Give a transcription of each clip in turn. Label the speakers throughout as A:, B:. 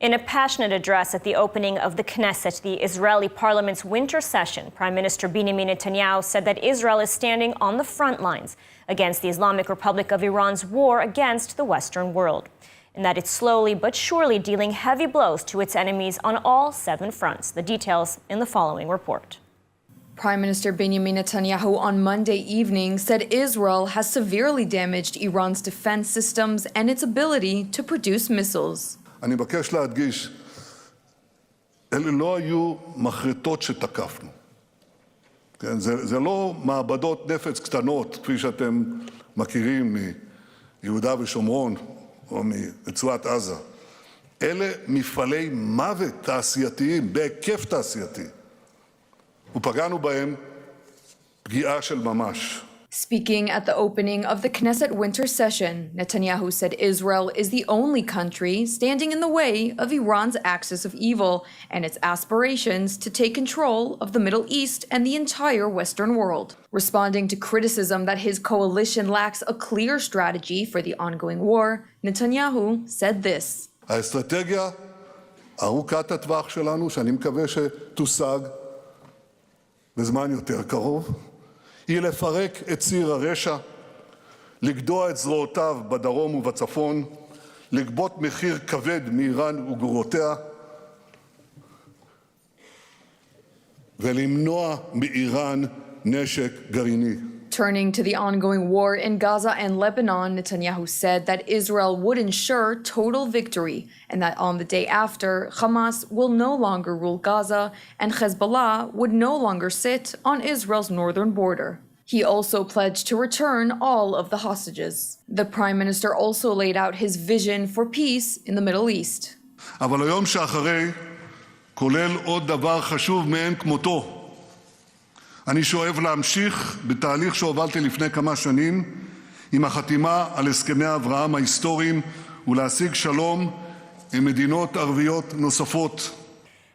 A: In a passionate address at the opening of the Knesset, the Israeli parliament's winter session, Prime Minister Benjamin Netanyahu said that Israel is standing on the front lines against the Islamic Republic of Iran's war against the Western world, and that it's slowly but surely dealing heavy blows to its enemies on all 7 fronts. The details in the following report.
B: Prime Minister Benjamin Netanyahu on Monday evening said Israel has severely damaged Iran's defense systems and its ability to produce missiles.
C: אני מבקש להדגיש, אלה לא היו מחרטות שתקפנו. כן, זה לא מעבדות נפץ קטנות, כפי שאתם מכירים מיהודה ושומרון או מרצועת עזה. אלה מפעלי מוות תעשייתיים, בהיקף תעשייתי. ופגענו בהם פגיעה של ממש.
B: Speaking at the opening of the Knesset winter session, Netanyahu said Israel is the only country standing in the way of Iran's axis of evil and its aspirations to take control of the Middle East and the entire Western world. Responding to criticism that his coalition lacks a clear strategy for the ongoing war, Netanyahu said this.
C: האסטרטגיה ארוכת הטווח שלנו, שאני מקווה שתושג בזמן יותר קרוב, היא לפרק את ציר הרשע, לגדוע את זרועותיו בדרום ובצפון, לגבות מחיר כבד מאיראן וגרורותיה, ולמנוע מאיראן נשק גרעיני.
B: Turning to the ongoing war in Gaza and Lebanon, Netanyahu said that Israel would ensure total victory and that on the day after, Hamas will no longer rule Gaza and Hezbollah would no longer sit on Israel's northern border. He also pledged to return all of the hostages. The Prime Minister also laid out his vision for peace in the Middle East.
C: אבל היום שאחרי כולל עוד דבר חשוב מאין כמותו. אני שואף להמשיך בתהליך שהובלתי לפני כמה שנים עם החתימה על הסכמי אברהם ההיסטוריים ולהשיג שלום עם מדינות ערביות נוספות.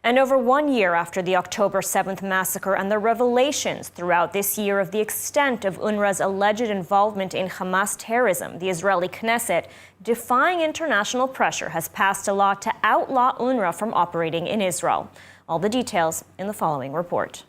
A: And over 1 year after the October 7th massacre and the revelations throughout this year of the extent of UNRWA's alleged involvement in Hamas terrorism, the Israeli Knesset, defying international pressure, has passed a law to outlaw UNRWA from operating in Israel. All the details in the following report.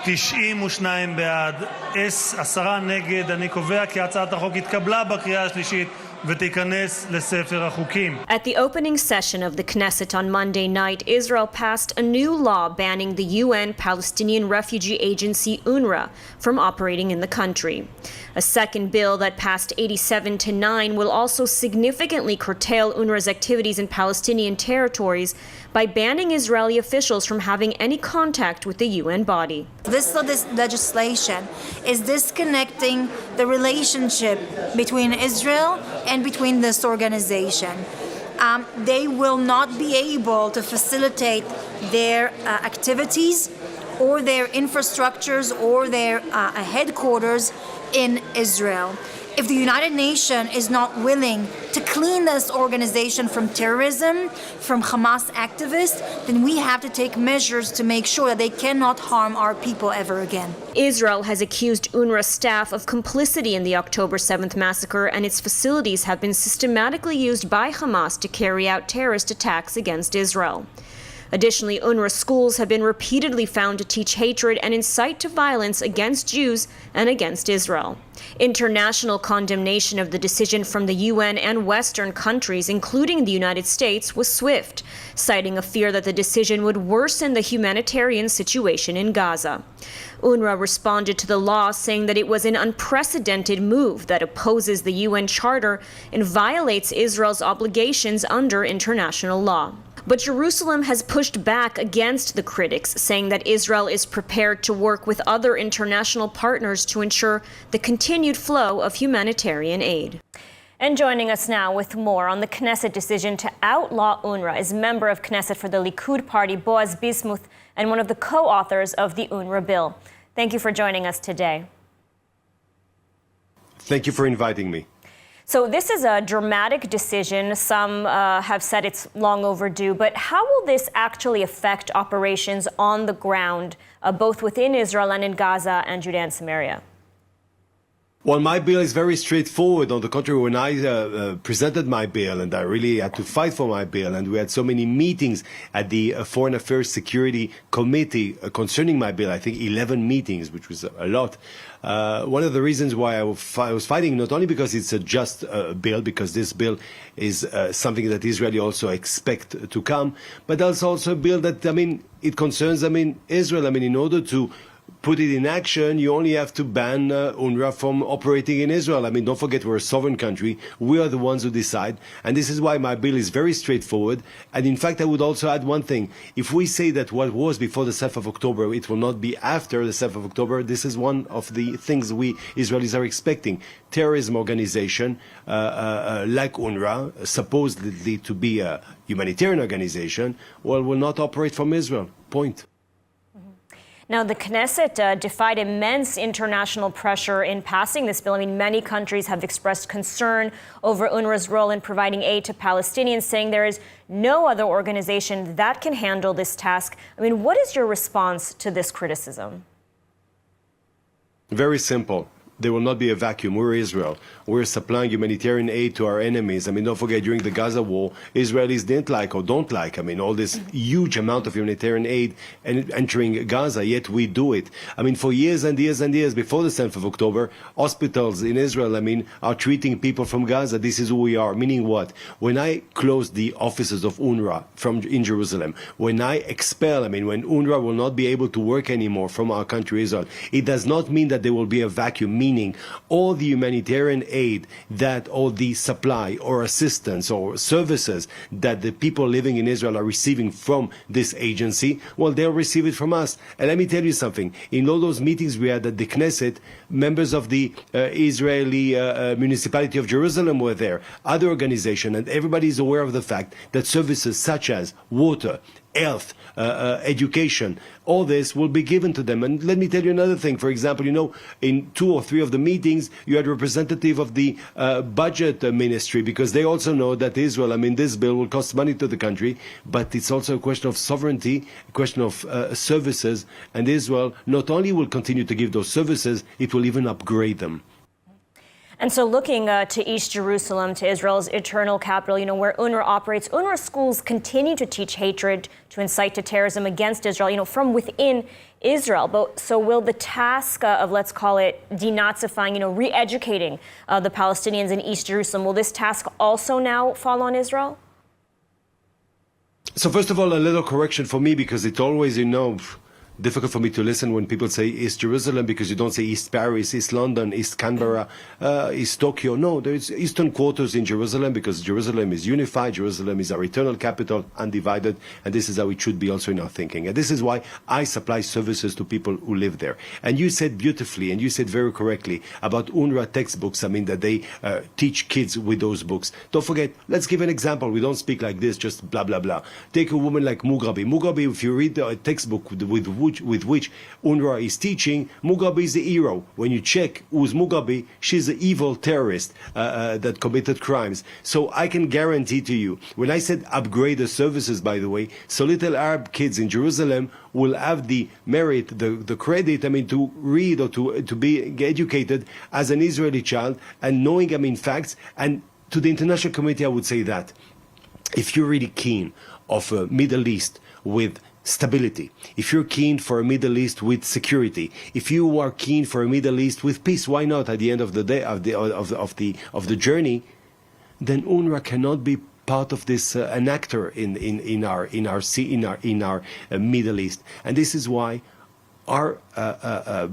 D: 92 בעד, 10 נגד. אני קובע כי הצעת החוק התקבלה בקריאה השלישית ותיכנס לספר החוקים.
A: At the opening session of the Knesset on Monday night, Israel passed a new law banning the UN Palestinian Refugee Agency UNRWA from operating in the country. A second bill that passed 87-9 will also significantly curtail UNRWA's activities in Palestinian territories by banning Israeli officials from having any contact with the UN body.
E: This legislation is disconnecting the relationship between Israel and between this organization. They will not be able to facilitate their activities or their infrastructures or their headquarters in Israel. If the United Nations is not willing to clean this organization from terrorism, from Hamas activists, then we have to take measures to make sure that they cannot harm our people ever again.
A: Israel has accused UNRWA staff of complicity in the October 7th massacre, and its facilities have been systematically used by Hamas to carry out terrorist attacks against Israel. Additionally, UNRWA schools have been repeatedly found to teach hatred and incite to violence against Jews and against Israel. International condemnation of the decision from the UN and Western countries, including the United States, was swift, citing a fear that the decision would worsen the humanitarian situation in Gaza. UNRWA responded to the law, saying that it was an unprecedented move that opposes the UN Charter and violates Israel's obligations under international law. But Jerusalem has pushed back against the critics, saying that Israel is prepared to work with other international partners to ensure the continued flow of humanitarian aid. And joining us now with more on the Knesset decision to outlaw UNRWA is member of Knesset for the Likud party, Boaz Bismuth, and one of the co-authors of the UNRWA bill. Thank you for joining us today.
F: Thank you for inviting me.
A: So this is a dramatic decision. Some have said it's long overdue, but how will this actually affect operations on the ground, both within Israel and in Gaza and Judea and Samaria?
F: Well, my bill is very straightforward. On the contrary, when I presented my bill, and I really had to fight for my bill, and we had so many meetings at the Foreign Affairs Security Committee concerning my bill, I think 11 meetings, which was a lot. One of the reasons why I was fighting, not only because it's a just bill, because this bill is something that Israeli also expect to come, but also a bill that, it concerns, Israel. In order to put it in action, you only have to ban UNRWA from operating in Israel. Don't forget, we're a sovereign country. We are the ones who decide. And this is why my bill is very straightforward. And in fact, I would also add one thing. If we say that what was before the 7th of October, it will not be after the 7th of October, this is one of the things we Israelis are expecting. Terrorism organization like UNRWA, supposedly to be a humanitarian organization, will not operate from Israel. Point.
A: Now, the Knesset defied immense international pressure in passing this bill. Many countries have expressed concern over UNRWA's role in providing aid to Palestinians, saying there is no other organization that can handle this task. What is your response to this criticism?
F: Very simple. There will not be a vacuum. We're Israel. We're supplying humanitarian aid to our enemies. Don't forget, during the Gaza war, Israelis didn't like or don't like, all this huge amount of humanitarian aid entering Gaza, yet we do it. For years and years and years before the 7th of October, hospitals in Israel, are treating people from Gaza. This is who we are. Meaning what? When I close the offices of UNRWA in Jerusalem, when I expel, when UNRWA will not be able to work anymore from our country, Israel, it does not mean that there will be a vacuum, meaning all the humanitarian aid that all the supply or assistance or services that the people living in Israel are receiving from this agency, they'll receive it from us. And let me tell you something. In all those meetings we had at the Knesset, members of the Israeli municipality of Jerusalem were there, other organizations, and everybody is aware of the fact that services such as water, health, education, all this will be given to them. And let me tell you another thing. For example, in 2 or 3 of the meetings, you had representative of the budget ministry, because they also know that Israel, this bill will cost money to the country, but it's also a question of sovereignty, a question of services, and Israel not only will continue to give those services, it will even upgrade them.
A: And so looking to East Jerusalem, to Israel's eternal capital, where UNRWA operates, UNRWA schools continue to teach hatred, to incite to terrorism against Israel, from within Israel. So will the task of, let's call it, denazifying, re-educating the Palestinians in East Jerusalem, will this task also now fall on Israel?
F: So first of all, a little correction for me, because it's always, difficult for me to listen when people say East Jerusalem, because you don't say East Paris, East London, East Canberra, East Tokyo. No, there's eastern quarters in Jerusalem, because Jerusalem is unified. Jerusalem is our eternal capital, undivided, and this is how it should be also in our thinking. And this is why I supply services to people who live there. And you said beautifully, and you said very correctly about UNRWA textbooks, that they teach kids with those books. Don't forget, let's give an example. We don't speak like this, just blah, blah, blah. Take a woman like Mugabe. Mugabe, if you read a textbook with which UNRWA is teaching, Mugabe is the hero. When you check who's Mugabe, she's an evil terrorist that committed crimes. So I can guarantee to you, when I said upgrade the services, by the way, so little Arab kids in Jerusalem will have the merit, the credit, to read or to be educated as an Israeli child, and knowing, facts. And to the international community, I would say that if you're really keen of a Middle East with stability, if you're keen for a Middle East with security, if you are keen for a Middle East with peace, why not at the end of the day of the journey, then UNRWA cannot be part of this an actor in our Middle East. And this is why our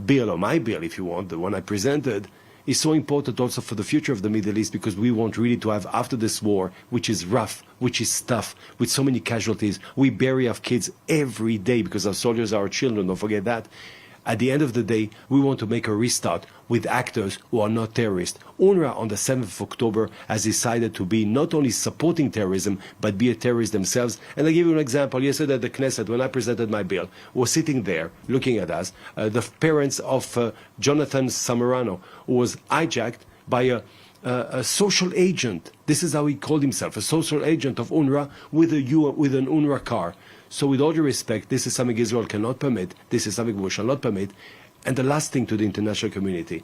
F: bill, or my bill, if you want, the one I presented, is so important also for the future of the Middle East, because we want really to have, after this war, which is rough, which is tough, with so many casualties, we bury our kids every day because our soldiers are our children, don't forget that. At the end of the day, we want to make a restart with actors who are not terrorists. UNRWA on the 7th of October has decided to be not only supporting terrorism, but be a terrorist themselves. And I'll give you an example. Yesterday at the Knesset, when I presented my bill, was sitting there looking at us, the parents of Jonathan Samarano, who was hijacked by a social agent. This is how he called himself, a social agent of UNRWA with an UNRWA car. So with all due respect, this is something Israel cannot permit. This is something we shall not permit. And the last thing to the international community.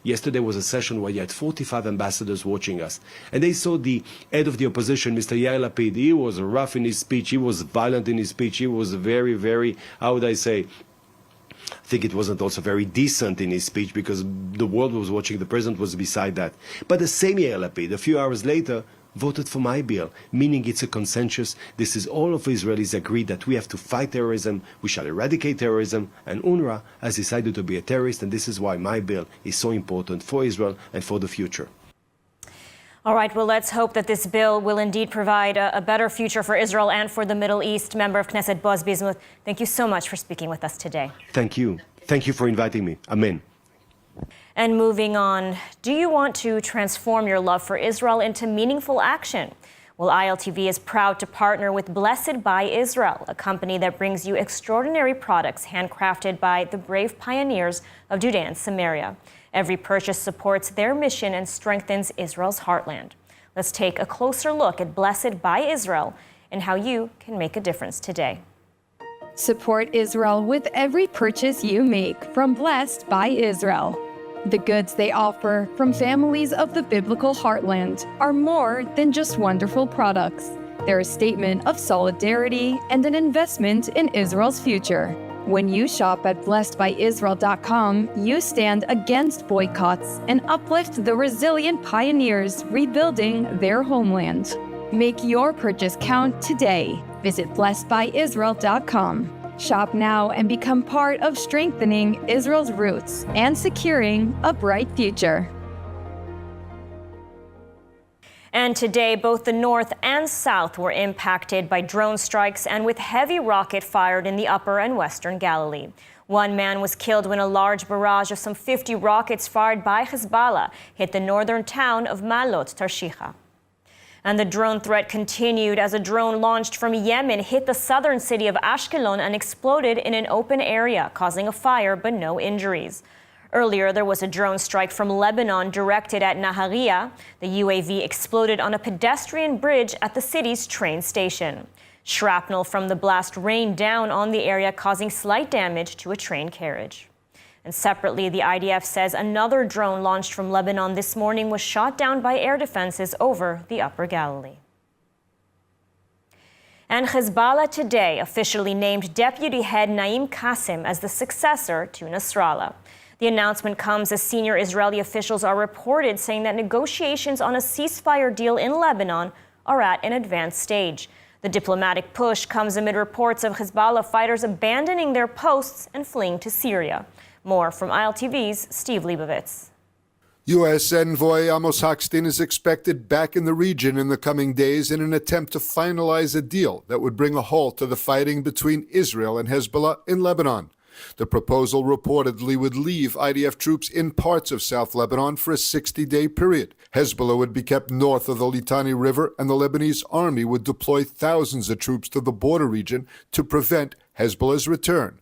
F: Yesterday was a session where you had 45 ambassadors watching us. And they saw the head of the opposition, Mr. Yair Lapid. He was rough in his speech. He was violent in his speech. He was very, very, how would I say, I think it wasn't also very decent in his speech because the world was watching. The president was beside that. But the same Yair Lapid, a few hours later, voted for my bill, meaning it's a consensus. This is all of Israelis agreed that we have to fight terrorism, we shall eradicate terrorism, and UNRWA has decided to be a terrorist, and this is why my bill is so important for Israel and for the future.
A: All right, well, let's hope that this bill will indeed provide a better future for Israel and for the Middle East. Member of Knesset, Boaz Bismuth, thank you so much for speaking with us today.
F: Thank you. Thank you for inviting me. Amen.
A: And moving on, do you want to transform your love for Israel into meaningful action? Well, ILTV is proud to partner with Blessed by Israel, a company that brings you extraordinary products handcrafted by the brave pioneers of Judea and Samaria. Every purchase supports their mission and strengthens Israel's heartland. Let's take a closer look at Blessed by Israel and how you can make a difference today.
G: Support Israel with every purchase you make from Blessed by Israel. The goods they offer from families of the biblical heartland are more than just wonderful products. They're a statement of solidarity and an investment in Israel's future. When you shop at blessedbyisrael.com, you stand against boycotts and uplift the resilient pioneers rebuilding their homeland. Make your purchase count today. Visit blessedbyisrael.com. Shop now and become part of strengthening Israel's roots and securing a bright future.
A: And today, both the north and south were impacted by drone strikes and with heavy rocket fired in the upper and western Galilee. One man was killed when a large barrage of some 50 rockets fired by Hezbollah hit the northern town of Ma'alot Tarshiha. And the drone threat continued as a drone launched from Yemen hit the southern city of Ashkelon and exploded in an open area, causing a fire but no injuries. Earlier, there was a drone strike from Lebanon directed at Nahariya. The UAV exploded on a pedestrian bridge at the city's train station. Shrapnel from the blast rained down on the area, causing slight damage to a train carriage. And separately, the IDF says another drone launched from Lebanon this morning was shot down by air defenses over the Upper Galilee. And Hezbollah today officially named Deputy Head Naim Qassem as the successor to Nasrallah. The announcement comes as senior Israeli officials are reported saying that negotiations on a ceasefire deal in Lebanon are at an advanced stage. The diplomatic push comes amid reports of Hezbollah fighters abandoning their posts and fleeing to Syria. More from ILTV's Steve Leibovitz.
H: U.S. Envoy Amos Hochstein is expected back in the region in the coming days in an attempt to finalize a deal that would bring a halt to the fighting between Israel and Hezbollah in Lebanon. The proposal reportedly would leave IDF troops in parts of South Lebanon for a 60-day period. Hezbollah would be kept north of the Litani River, and the Lebanese army would deploy thousands of troops to the border region to prevent Hezbollah's return.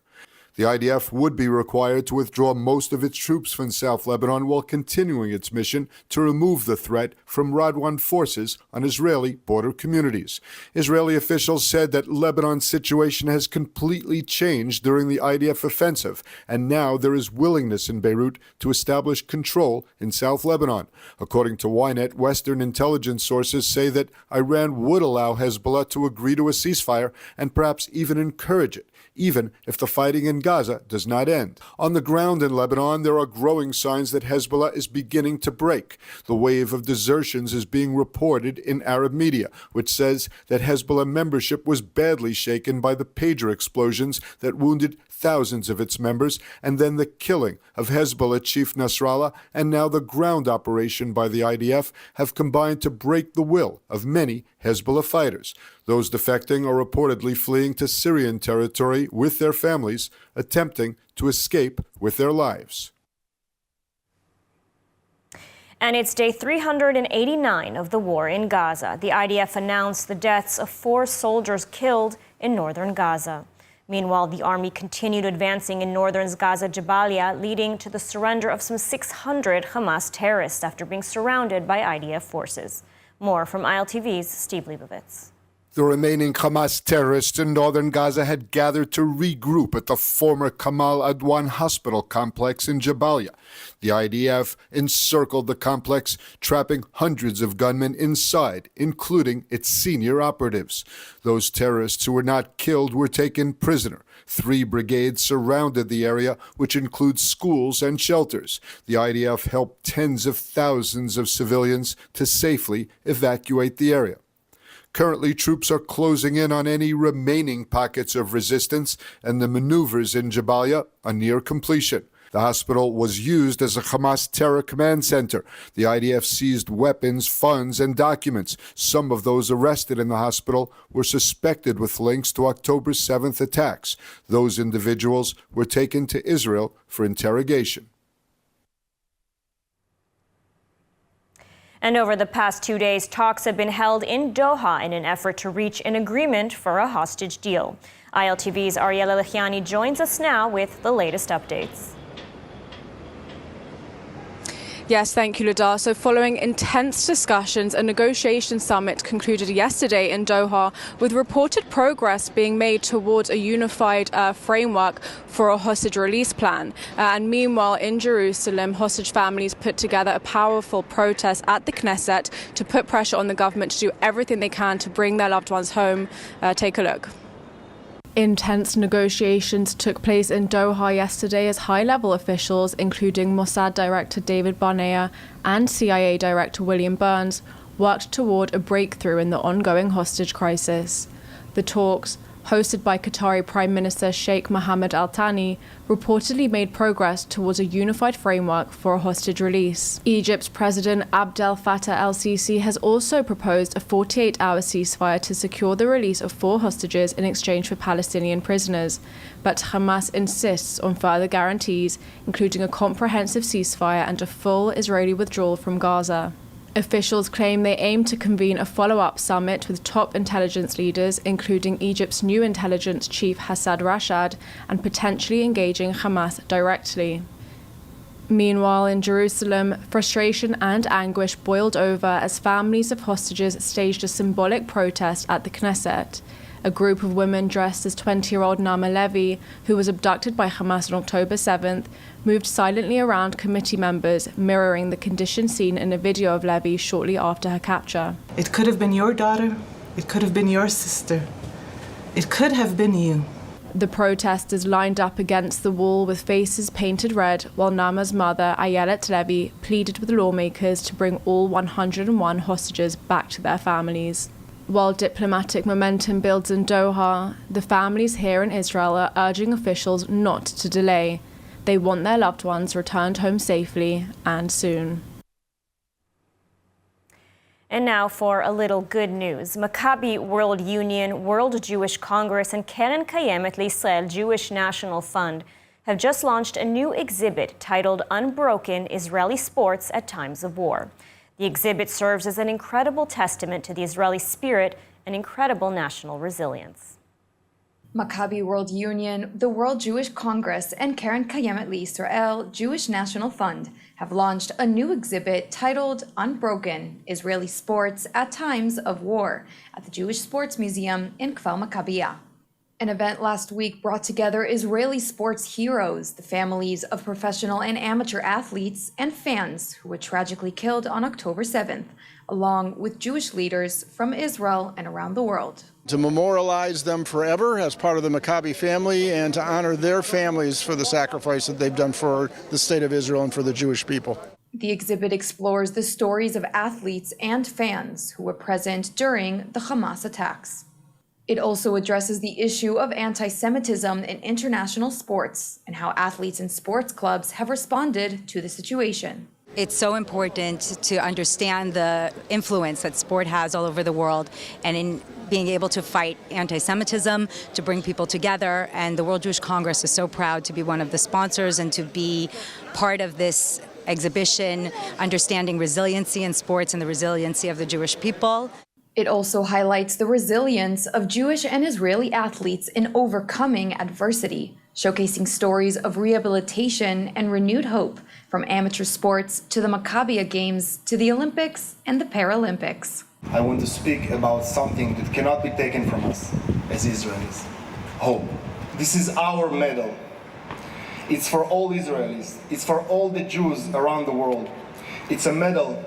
H: The IDF would be required to withdraw most of its troops from South Lebanon while continuing its mission to remove the threat from Radwan forces on Israeli border communities. Israeli officials said that Lebanon's situation has completely changed during the IDF offensive, and now there is willingness in Beirut to establish control in South Lebanon. According to Ynet, Western intelligence sources say that Iran would allow Hezbollah to agree to a ceasefire and perhaps even encourage it, even if the fighting in Gaza does not end. On the ground in Lebanon, there are growing signs that Hezbollah is beginning to break. The wave of desertions is being reported in Arab media, which says that Hezbollah membership was badly shaken by the pager explosions that wounded thousands of its members, and then the killing of Hezbollah chief Nasrallah, and now the ground operation by the IDF have combined to break the will of many Hezbollah fighters. Those defecting are reportedly fleeing to Syrian territory with their families, attempting to escape with their lives.
A: And it's day 389 of the war in Gaza. The IDF announced the deaths of 4 soldiers killed in northern Gaza. Meanwhile, the army continued advancing in northern Gaza Jabalia, leading to the surrender of some 600 Hamas terrorists after being surrounded by IDF forces. More from ILTV's Steve Leibovitz.
H: The remaining Hamas terrorists in northern Gaza had gathered to regroup at the former Kamal Adwan hospital complex in Jabalia. The IDF encircled the complex, trapping hundreds of gunmen inside, including its senior operatives. Those terrorists who were not killed were taken prisoner. 3 brigades surrounded the area, which includes schools and shelters. The IDF helped tens of thousands of civilians to safely evacuate the area. Currently, troops are closing in on any remaining pockets of resistance, and the maneuvers in Jabalia are near completion. The hospital was used as a Hamas terror command center. The IDF seized weapons, funds, and documents. Some of those arrested in the hospital were suspected with links to October 7th attacks. Those individuals were taken to Israel for interrogation.
A: And over the past 2 days, talks have been held in Doha in an effort to reach an agreement for a hostage deal. ILTV's Ariel Elechiani joins us now with the latest updates.
I: Yes, thank you, Ladar. So following intense discussions, a negotiation summit concluded yesterday in Doha with reported progress being made towards a unified framework for a hostage release plan. And meanwhile, in Jerusalem, hostage families put together a powerful protest at the Knesset to put pressure on the government to do everything they can to bring their loved ones home. Take a look. Intense negotiations took place in Doha yesterday as high-level officials, including Mossad Director David Barnea and CIA Director William Burns, worked toward a breakthrough in the ongoing hostage crisis. The talks, hosted by Qatari Prime Minister Sheikh Mohammed Al Thani, reportedly made progress towards a unified framework for a hostage release. Egypt's President Abdel Fattah el-Sisi has also proposed a 48-hour ceasefire to secure the release of 4 hostages in exchange for Palestinian prisoners. But Hamas insists on further guarantees, including a comprehensive ceasefire and a full Israeli withdrawal from Gaza. Officials claim they aim to convene a follow-up summit with top intelligence leaders, including Egypt's new intelligence chief Hassan Rashad, and potentially engaging Hamas directly. Meanwhile, in Jerusalem, frustration and anguish boiled over as families of hostages staged a symbolic protest at the Knesset. A group of women dressed as 20-year-old Nama Levy, who was abducted by Hamas on October 7th, moved silently around committee members, mirroring the conditions seen in a video of Levy shortly after her capture.
J: It could have been your daughter. It could have been your sister. It could have been you.
I: The protesters lined up against the wall with faces painted red, while Nama's mother, Ayelet Levy, pleaded with lawmakers to bring all 101 hostages back to their families. While diplomatic momentum builds in Doha, the families here in Israel are urging officials not to delay. They want their loved ones returned home safely and soon.
A: And now for a little good news. Maccabi World Union, World Jewish Congress, and Keren Kayemet L'Israel Jewish National Fund have just launched a new exhibit titled Unbroken Israeli Sports at Times of War. The exhibit serves as an incredible testament to the Israeli spirit and incredible national resilience.
B: Maccabi World Union, the World Jewish Congress, and Keren Kayemet L'Israel Jewish National Fund have launched a new exhibit titled Unbroken Israeli Sports at Times of War at the Jewish Sports Museum in Kfar Maccabiah. An event last week brought together Israeli sports heroes, the families of professional and amateur athletes, and fans who were tragically killed on October 7th, along with Jewish leaders from Israel and around the world.
K: To memorialize them forever as part of the Maccabi family and to honor their families for the sacrifice that they've done for the state of Israel and for the Jewish people.
B: The exhibit explores the stories of athletes and fans who were present during the Hamas attacks. It also addresses the issue of anti-Semitism in international sports and how athletes and sports clubs have responded to the situation.
L: It's so important to understand the influence that sport has all over the world, and in being able to fight anti-Semitism, to bring people together. And the World Jewish Congress is so proud to be one of the sponsors and to be part of this exhibition, understanding resiliency in sports and the resiliency of the Jewish people.
B: It also highlights the resilience of Jewish and Israeli athletes in overcoming adversity, showcasing stories of rehabilitation and renewed hope from amateur sports to the Maccabiah Games to the Olympics and the Paralympics.
M: I want to speak about something that cannot be taken from us as Israelis. Hope. This is our medal. It's for all Israelis. It's for all the Jews around the world. It's a medal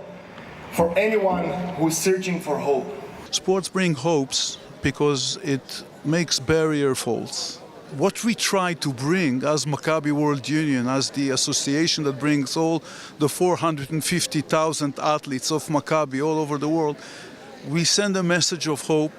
M: for anyone who's searching for hope.
N: Sports bring hopes because it makes barrier falls. What we try to bring as Maccabi World Union, as the association that brings all the 450,000 athletes of Maccabi all over the world, we send a message of hope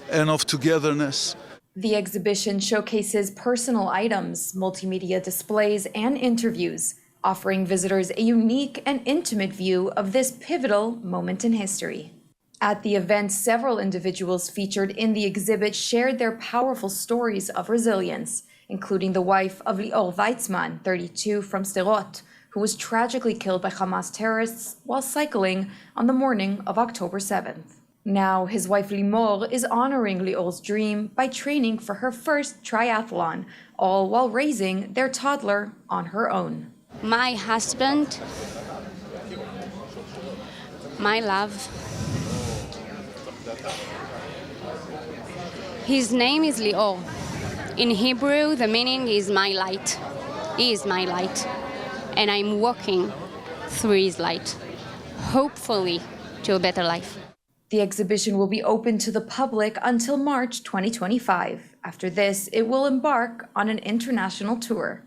N: and of togetherness.
B: The exhibition showcases personal items, multimedia displays, and interviews, offering visitors a unique and intimate view of this pivotal moment in history. At the event, several individuals featured in the exhibit shared their powerful stories of resilience, including the wife of Lior Weitzman, 32, from Sderot, who was tragically killed by Hamas terrorists while cycling on the morning of October 7th. Now, his wife Limor is honoring Lior's dream by training for her first triathlon, all while raising their toddler on her own.
O: My husband, my love, his name is Lior. In Hebrew, the meaning is my light. He is my light, and I'm walking through his light, hopefully to a better life.
B: The exhibition will be open to the public until March 2025. After this, it will embark on an international tour.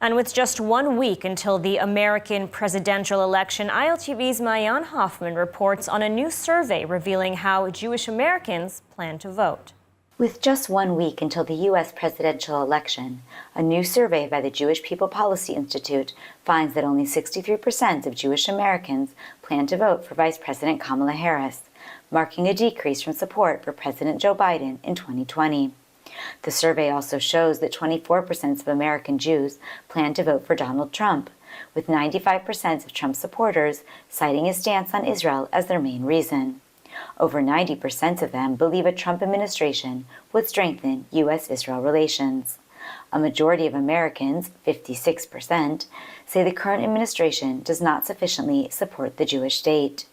A: And with just 1 week until the American presidential election, ILTV's Maayan Hoffman reports on a new survey revealing how Jewish Americans plan to vote.
P: With just 1 week until the U.S. presidential election, a new survey by the Jewish People Policy Institute finds that only 63% of Jewish Americans plan to vote for Vice President Kamala Harris, marking a decrease from support for President Joe Biden in 2020. The survey also shows that 24% of American Jews plan to vote for Donald Trump, with 95% of Trump supporters citing his stance on Israel as their main reason. Over 90% of them believe a Trump administration would strengthen U.S.-Israel relations. A majority of Americans, 56%, say the current administration does not sufficiently support the Jewish state.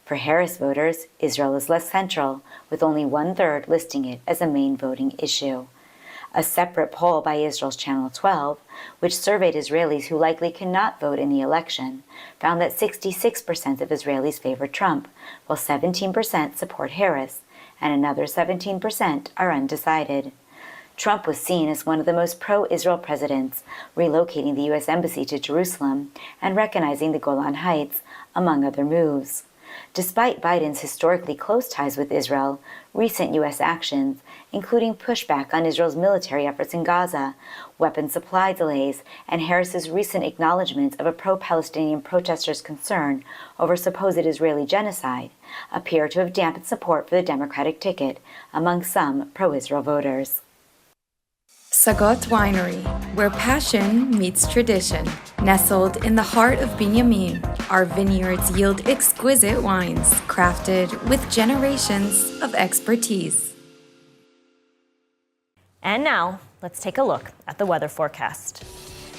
P: For Harris voters, Israel is less central, with only 1/3 listing it as a main voting issue. A separate poll by Israel's Channel 12, which surveyed Israelis who likely cannot vote in the election, found that 66% of Israelis favor Trump, while 17% support Harris, and another 17% are undecided. Trump was seen as one of the most pro-Israel presidents, relocating the U.S. Embassy to Jerusalem and recognizing the Golan Heights, among other moves. Despite Biden's historically close ties with Israel, recent U.S. actions, including pushback on Israel's military efforts in Gaza, weapon supply delays, and Harris's recent acknowledgement of a pro-Palestinian protesters' concern over supposed Israeli genocide, appear to have dampened support for the Democratic ticket among some pro-Israel voters.
B: Sagot Winery, where passion meets tradition. Nestled in the heart of Binyamin, our vineyards yield exquisite wines crafted with generations of expertise.
A: And now, let's take a look at the weather forecast.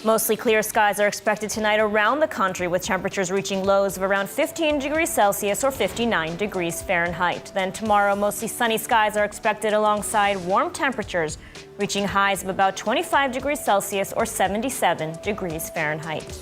A: Mostly clear skies are expected tonight around the country, with temperatures reaching lows of around 15 degrees Celsius or 59 degrees Fahrenheit. Then tomorrow, mostly sunny skies are expected alongside warm temperatures, reaching highs of about 25 degrees Celsius or 77 degrees Fahrenheit.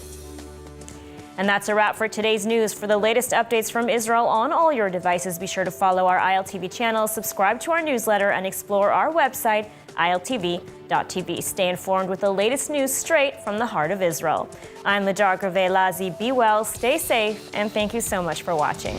A: And that's a wrap for today's news. For the latest updates from Israel on all your devices, be sure to follow our ILTV channel, subscribe to our newsletter, and explore our website, iltv.tv. Stay informed with the latest news straight from the heart of Israel. I'm Ladar Grave-Lazi. Be well, stay safe, and thank you so much for watching.